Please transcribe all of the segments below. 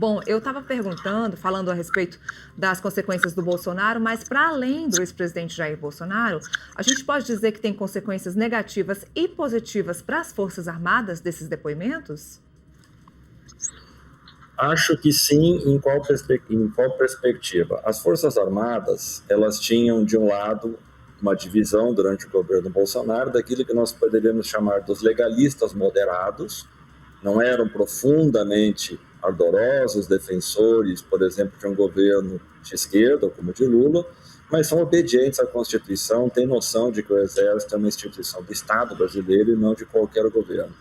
Bom, eu estava perguntando, falando a respeito das consequências do Bolsonaro, mas para além do ex-presidente Jair Bolsonaro, a gente pode dizer que tem consequências negativas e positivas para as Forças Armadas desses depoimentos? Acho que sim, em qual perspectiva? As Forças Armadas, elas tinham, de um lado, uma divisão durante o governo Bolsonaro daquilo que nós poderíamos chamar dos legalistas moderados, não eram profundamente ardorosos defensores, por exemplo, de um governo de esquerda, como o de Lula, mas são obedientes à Constituição, têm noção de que o Exército é uma instituição do Estado brasileiro e não de qualquer governo.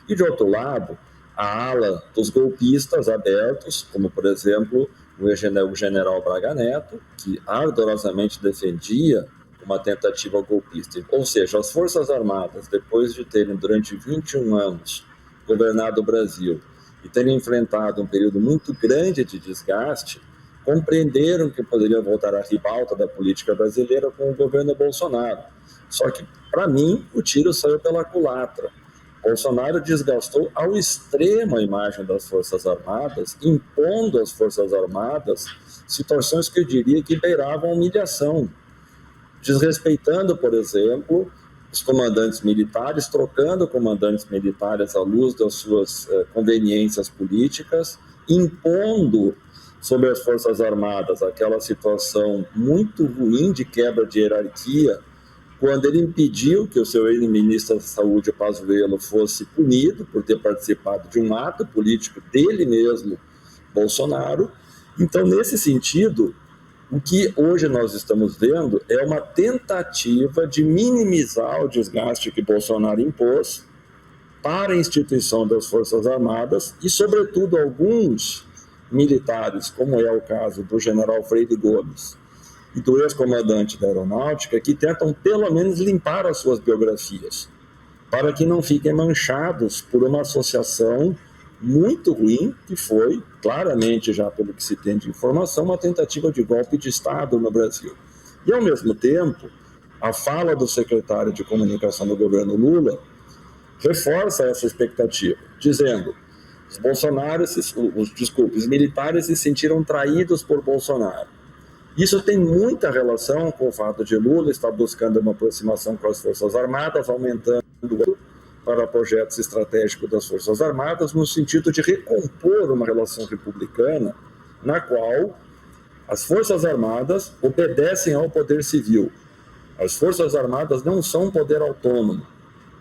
E, de outro lado, a ala dos golpistas abertos, como, por exemplo, o general Braga Neto, que ardorosamente defendia uma tentativa golpista. Ou seja, as Forças Armadas, depois de terem, durante 21 anos, governado o Brasil e terem enfrentado um período muito grande de desgaste, compreenderam que poderiam voltar à ribalta da política brasileira com o governo Bolsonaro. Só que, para mim, o tiro saiu pela culatra. Bolsonaro desgastou ao extremo a imagem das Forças Armadas, impondo às Forças Armadas situações que eu diria que beiravam humilhação, desrespeitando, por exemplo, os comandantes militares, trocando comandantes militares à luz das suas conveniências políticas, impondo sobre as Forças Armadas aquela situação muito ruim de quebra de hierarquia, quando ele impediu que o seu ex-ministro da Saúde, Pazuello, fosse punido por ter participado de um ato político dele mesmo, Bolsonaro. Então, nesse sentido, o que hoje nós estamos vendo é uma tentativa de minimizar o desgaste que Bolsonaro impôs para a instituição das Forças Armadas e, sobretudo, alguns militares, como é o caso do general Freire Gomes e do ex-comandante da Aeronáutica, que tentam pelo menos limpar as suas biografias, para que não fiquem manchados por uma associação muito ruim, que foi, claramente, já pelo que se tem de informação, uma tentativa de golpe de Estado no Brasil. E, ao mesmo tempo, a fala do secretário de Comunicação do governo Lula reforça essa expectativa, dizendo: os militares se sentiram traídos por Bolsonaro. Isso tem muita relação com o fato de Lula estar buscando uma aproximação com as Forças Armadas, aumentando para projetos estratégicos das Forças Armadas, no sentido de recompor uma relação republicana na qual as Forças Armadas obedecem ao poder civil. As Forças Armadas não são um poder autônomo.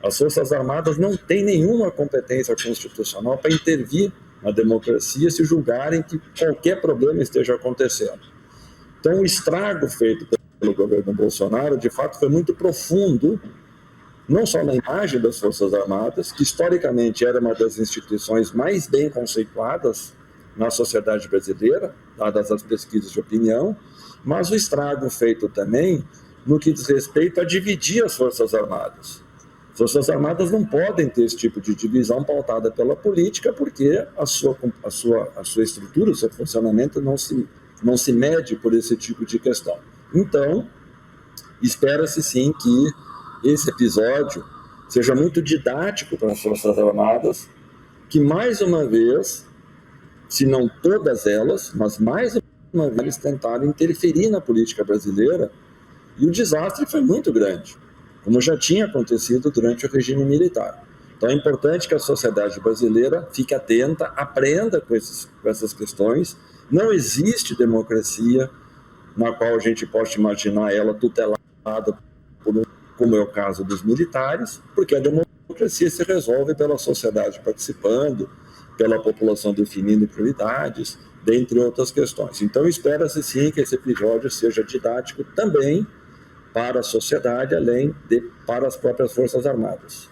As Forças Armadas não têm nenhuma competência constitucional para intervir na democracia se julgarem que qualquer problema esteja acontecendo. Então, o estrago feito pelo governo Bolsonaro, de fato, foi muito profundo, não só na imagem das Forças Armadas, que historicamente era uma das instituições mais bem conceituadas na sociedade brasileira, dadas as pesquisas de opinião, mas o estrago feito também no que diz respeito a dividir as Forças Armadas. As Forças Armadas não podem ter esse tipo de divisão pautada pela política, porque a sua estrutura, o seu funcionamento não se mede por esse tipo de questão. Então, espera-se sim que esse episódio seja muito didático para as Forças Armadas, que mais uma vez, se não todas elas, mas mais uma vez eles tentaram interferir na política brasileira, e o desastre foi muito grande, como já tinha acontecido durante o regime militar. Então é importante que a sociedade brasileira fique atenta, aprenda com essas questões. Não existe democracia na qual a gente possa imaginar ela tutelada como é o caso dos militares, porque a democracia se resolve pela sociedade participando, pela população definindo prioridades, dentre outras questões. Então espera-se sim que esse episódio seja didático também para a sociedade, além de para as próprias Forças Armadas.